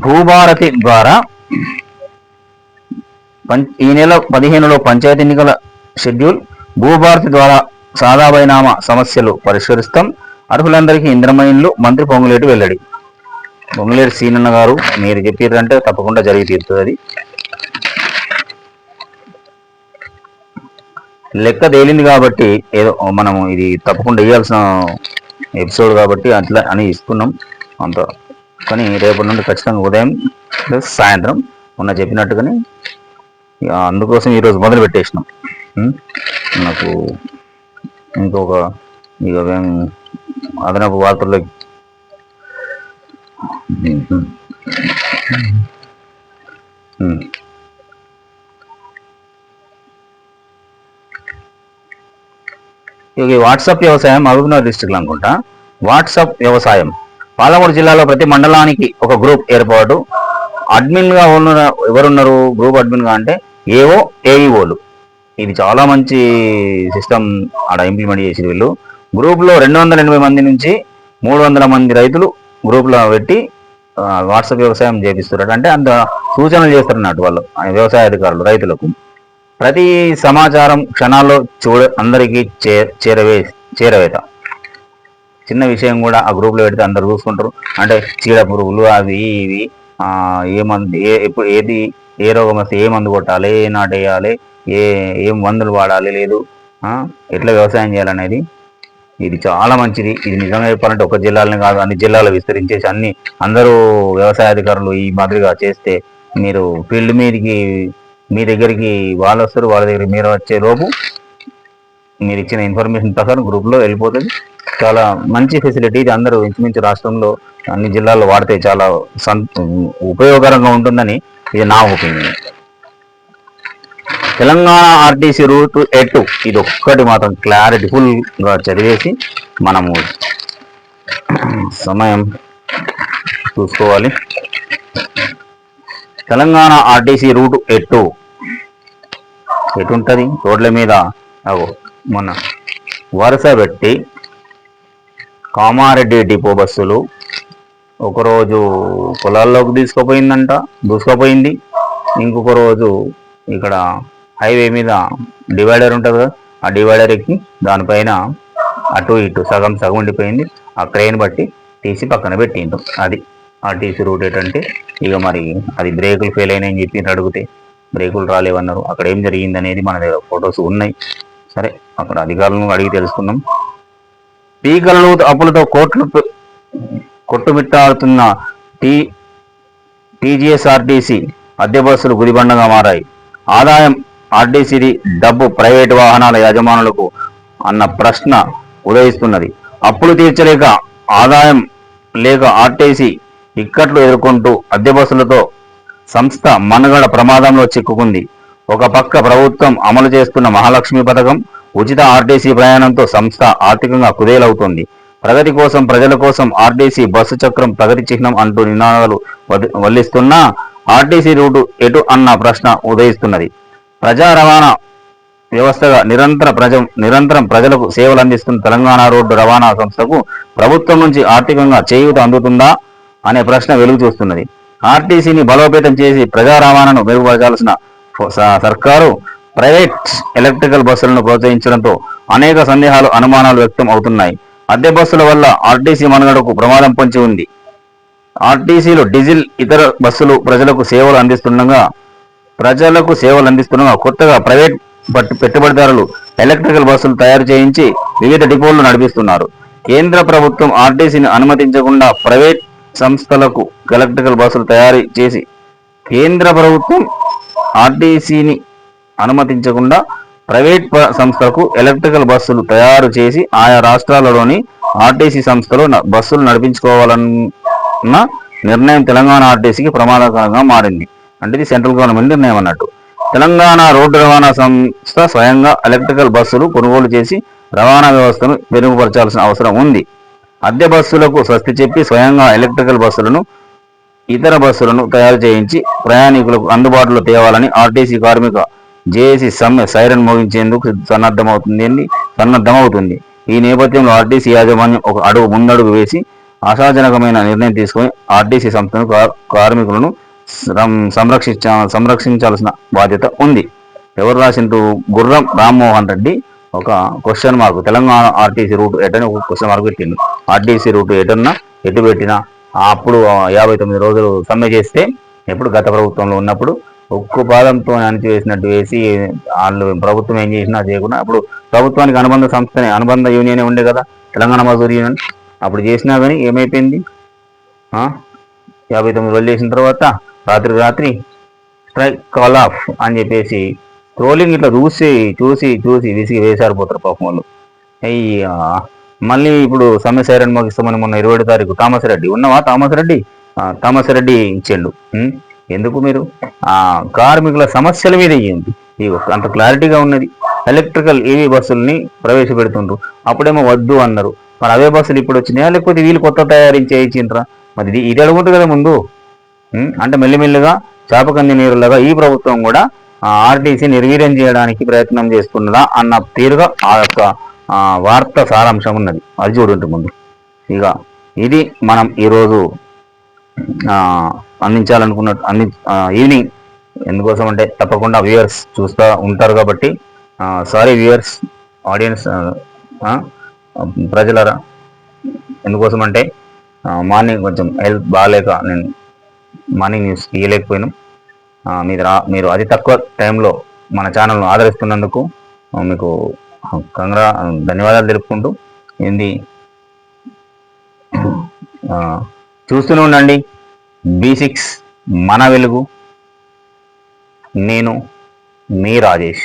భూభారతి ద్వారా ఈ నెల 15లో పంచాయతీ ఎన్నికల షెడ్యూల్. భూభారతి ద్వారా సాదా బైనామా సమస్యలు పరిష్కరిస్తాం. అర్హులందరికీ ఇంద్రమయంలు. మంత్రి పొంగులేటి వెల్లడి. పొంగులేటి సీనన్న గారు మీరు చెప్పారంటే తప్పకుండా జరిగి తీరుతుంది. అది లెక్క తేలింది కాబట్టి ఏదో మనము ఇది తప్పకుండా వేయాల్సిన ఎపిసోడ్ కాబట్టి అట్లా అని ఇస్తున్నాం అంత. కానీ రేపటి నుండి ఖచ్చితంగా ఉదయం సాయంత్రం మొన్న చెప్పినట్టుగానే అందుకోసం ఈరోజు మొదలు పెట్టేసినాం. నాకు ఇంకొక ఇక అదనపు వార్తల్లో ఇక వాట్సాప్ వ్యవసాయం మహబూబ్నగర్ డిస్టిక్లో అనుకుంటా. వాట్సాప్ వ్యవసాయం పాలమూరు జిల్లాలో ప్రతి మండలానికి ఒక గ్రూప్ ఏర్పాటు. అడ్మిన్గా ఉన్న ఎవరున్నారు గ్రూప్ అడ్మిన్గా అంటే ఏఓ ఏఈఓలు. ఇది చాలా మంచి సిస్టమ్ ఆడ ఇంప్లిమెంట్ చేసి వీళ్ళు. గ్రూప్లో 280 మంది నుంచి 300 మంది రైతులు గ్రూప్లో పెట్టి వాట్సాప్ వ్యవసాయం చేపిస్తున్నారు. అంటే అంత సూచనలు చేస్తున్నట్టు వాళ్ళు వ్యవసాయ అధికారులు రైతులకు. ప్రతి సమాచారం క్షణాల్లో అందరికీ చేరవేత. చిన్న విషయం కూడా ఆ గ్రూప్లో పెడితే అందరు చూసుకుంటారు. అంటే చీడ పురుగులు అవి ఇవి ఏ మందు ఎప్పుడు ఏది ఏ రోగం వస్తే ఏ మందు కొట్టాలి, ఏ నాటు వేయాలి, ఏం మందులు వాడాలి, లేదు ఎట్లా వ్యవసాయం చేయాలనేది ఇది చాలా మంచిది. ఇది నిజంగా చెప్పాలంటే ఒక జిల్లాలని కాదు అన్ని జిల్లాలు విస్తరించేసి అందరూ వ్యవసాయ అధికారులు ఈ మాదిరిగా చేస్తే మీరు ఫీల్డ్ మీదకి మీ దగ్గరికి వాళ్ళు వస్తారు, వాళ్ళ దగ్గర మీరు వచ్చే లోపు మీరు ఇచ్చిన ఇన్ఫర్మేషన్ ప్రకారం గ్రూప్లో వెళ్ళిపోతుంది. చాలా మంచి ఫెసిలిటీ. ఇది అందరూ ఇంచుమించు రాష్ట్రంలో అన్ని జిల్లాల్లో వాడితే చాలా ఉపయోగకరంగా ఉంటుందని ఇది నా ఒపీనియన్. తెలంగాణ ఆర్టీసీ రూట్ ఎటు ఇది ఒక్కటి మాత్రం క్లారిటీ ఫుల్గా చదివేసి మనము సమయం చూసుకోవాలి. తెలంగాణ ఆర్టీసీ రూట్ ఎటుంటుంది రోడ్ల మీద మొన్న వరుస పెట్టి కామారెడ్డి డిపో బస్సులు ఒకరోజు పొలాల్లోకి దూసుకుపోయింది. ఇంకొక రోజు ఇక్కడ హైవే మీద డివైడర్ ఉంటుంది కదా, ఆ డివైడర్ ఎక్కి దానిపైన అటు ఇటు సగం ఉండిపోయింది. ఆ క్రెయిన్ బట్టి తీసి పక్కన పెట్టిండు. అది ఆర్టీసీ రూట్ ఏంటంటే ఇక మరి అది బ్రేకులు ఫెయిల్ అయినాయని చెప్పి అడిగితే బ్రేకులు రాలేవన్నారు. అక్కడ ఏం జరిగింది అనేది మన దగ్గర ఫొటోస్ ఉన్నాయి. సరే అక్కడ అధికారులను అడిగి తెలుసుకున్నాం. పీకలను అప్పులతో కోట్లు కొట్టుమిట్టాడుతున్న టీజీఎస్ఆర్టీసీ అద్దె బస్సులు గుదిబండగా మారాయి. ఆదాయం ఆర్టీసీది, డబ్బు ప్రైవేటు వాహనాల యజమానులకు అన్న ప్రశ్న ఉదయిస్తున్నది. అప్పులు తీర్చలేక ఆదాయం లేక ఆర్టీసీ ఇక్కట్లు ఎదుర్కొంటూ అద్దె బస్సులతో సంస్థ మనుగడ ప్రమాదంలో చిక్కుకుంది. ఒక పక్క ప్రభుత్వం అమలు చేస్తున్న మహాలక్ష్మి పథకం, ఉచిత ఆర్టీసీ ప్రయాణంతో సంస్థ ఆర్థికంగా కుదేలవుతోంది. ప్రగతి కోసం ప్రజల కోసం ఆర్టీసీ బస్సు చక్రం ప్రగతి చిహ్నం అంటూ నినాదాలు వల్లిస్తున్నా ఆర్టీసీ రూటు ఎటు అన్న ప్రశ్న ఉదయిస్తున్నది. ప్రజా రవాణా వ్యవస్థగా నిరంతరం ప్రజలకు సేవలు అందిస్తున్న తెలంగాణ రోడ్డు రవాణా సంస్థకు ప్రభుత్వం నుంచి ఆర్థికంగా చేయూత అందుతుందా అనే ప్రశ్న వెలుగు చూస్తున్నది. ఆర్టీసీని బలోపేతం చేసి ప్రజా రవాణాను మెరుగుపరచాల్సిన సర్కారు ప్రైవేట్ ఎలక్ట్రికల్ బస్సులను ప్రోత్సహించడంతో అనేక సందేహాలు అనుమానాలు వ్యక్తం అవుతున్నాయి. అద్దె బస్సుల వల్ల ఆర్టీసీ మనుగడకు ప్రమాదం పొంచి ఉంది. ఆర్టీసీలో డీజిల్ ఇతర బస్సులు ప్రజలకు సేవలు అందిస్తుండగా కొత్తగా ప్రైవేట్ పెట్టుబడిదారులు ఎలక్ట్రికల్ బస్సులు తయారు చేయించి వివిధ డిపోలు నడిపిస్తున్నారు. కేంద్ర ప్రభుత్వం ఆర్టీసీని అనుమతించకుండా ప్రైవేట్ సంస్థలకు ఎలక్ట్రికల్ బస్సులు తయారు చేసి కేంద్ర ప్రభుత్వం ఆర్టీసీని అనుమతించకుండా ప్రైవేట్ సంస్థలకు ఎలక్ట్రికల్ బస్సులు తయారు చేసి ఆయా రాష్ట్రాలలోని ఆర్టీసీ సంస్థలు బస్సులు నడిపించుకోవాలన్న నిర్ణయం తెలంగాణ ఆర్టీసీకి ప్రమాదకరంగా మారింది. అంటే ఇది సెంట్రల్ గవర్నమెంట్ నిర్ణయం అన్నట్టు. తెలంగాణ రోడ్డు రవాణా సంస్థ స్వయంగా ఎలక్ట్రికల్ బస్సులు కొనుగోలు చేసి రవాణా వ్యవస్థను మెరుగుపరచాల్సిన అవసరం ఉంది. అద్దె బస్సులకు స్వస్తి చెప్పి స్వయంగా ఎలక్ట్రికల్ బస్సులను ఇతర బస్సులను తయారు చేయించి ప్రయాణికులకు అందుబాటులో తేవాలని ఆర్టీసీ కార్మిక జేఏసీ సమ్మె సైరన్ మోగించేందుకు సన్నద్ధమవుతుంది. ఈ నేపథ్యంలో ఆర్టీసీ యాజమాన్యం ఒక ముందడుగు వేసి ఆశాజనకమైన నిర్ణయం తీసుకొని ఆర్టీసీ సంస్థను కార్మికులను సంరక్షించాల్సిన బాధ్యత ఉంది. ఎవరు రాసింటూ గుర్రం రామ్మోహన్ రెడ్డి ఒక question mark Telangana RTC route ఎటని ఒక క్వశ్చన్ మార్క్ పెట్టిండు. ఆర్టీసీ రూట్ ఎటన్నా ఎటు పెట్టినా అప్పుడు 59 రోజులు సమ్మె చేస్తే ఎప్పుడు గత ప్రభుత్వంలో ఉన్నప్పుడు ఉక్కు పాదంతో అణిచివేసినట్టు వేసి వాళ్ళు ప్రభుత్వం ఏం చేసినా చేయకుండా అప్పుడు ప్రభుత్వానికి అనుబంధ సంస్థనే అనుబంధ యూనియనే ఉండే కదా తెలంగాణ మజూర్ యూనియన్. అప్పుడు చేసినా కానీ ఏమైపోయింది, 59 రోజులు చేసిన తర్వాత రాత్రి స్ట్రైక్ కాల్ ఆఫ్ అని చెప్పేసి ట్రోలింగ్ ఇట్లా చూసి చూసి చూసి విసిగి వేసారిపోతారు పాపం వాళ్ళు. అయ్యా మళ్ళీ ఇప్పుడు సమ్మె సైరన్ ముగిస్తామని మొన్న 27 తారీఖు థామస్ రెడ్డి ఉన్నవా థామస్ రెడ్డి ఇచ్చిండు. ఎందుకు మీరు కార్మికుల సమస్యల మీద ఇవ్వండి. అంత క్లారిటీగా ఉన్నది. ఎలక్ట్రికల్ ఈవీ బస్సుల్ని ప్రవేశపెడుతుండ్రు, అప్పుడేమో వద్దు అన్నారు. మరి అవే బస్సులు ఇప్పుడు వచ్చినాయా లేకపోతే వీళ్ళు కొత్త తయారించేయించిండ్రా? మరి ఇది అడుగుంటుంది కదా ముందు. అంటే మెల్లిమెల్లిగా చాపకంది నీరులాగా ఈ ప్రభుత్వం కూడా ఆర్టీసీ నిర్వీర్యం చేయడానికి ప్రయత్నం చేస్తున్నదా అన్న తీరుగా ఆ యొక్క వార్త సారాంశం ఉన్నది. అది చూడండి ముందు. ఇక ఇది మనం ఈరోజు అందించాలనుకున్న ఈవినింగ్. ఎందుకోసం అంటే తప్పకుండా వ్యూయర్స్ చూస్తూ ఉంటారు కాబట్టి సారీ వ్యూయర్స్, ఆడియన్స్, ప్రజలరా. ఎందుకోసం అంటే మార్నింగ్ కొంచెం హెల్త్ బాగాలేక నేను మార్నింగ్ న్యూస్ ఇవ్వలేకపోయినాం. మీరు అతి తక్కువ టైంలో మన ఛానల్ను ఆదరిస్తున్నందుకు మీకు ధన్యవాదాలు తెలుపుకుంటూ ఏంది చూస్తూనే ఉండండి B6 మన వెలుగు. నేను మీ రాజేష్.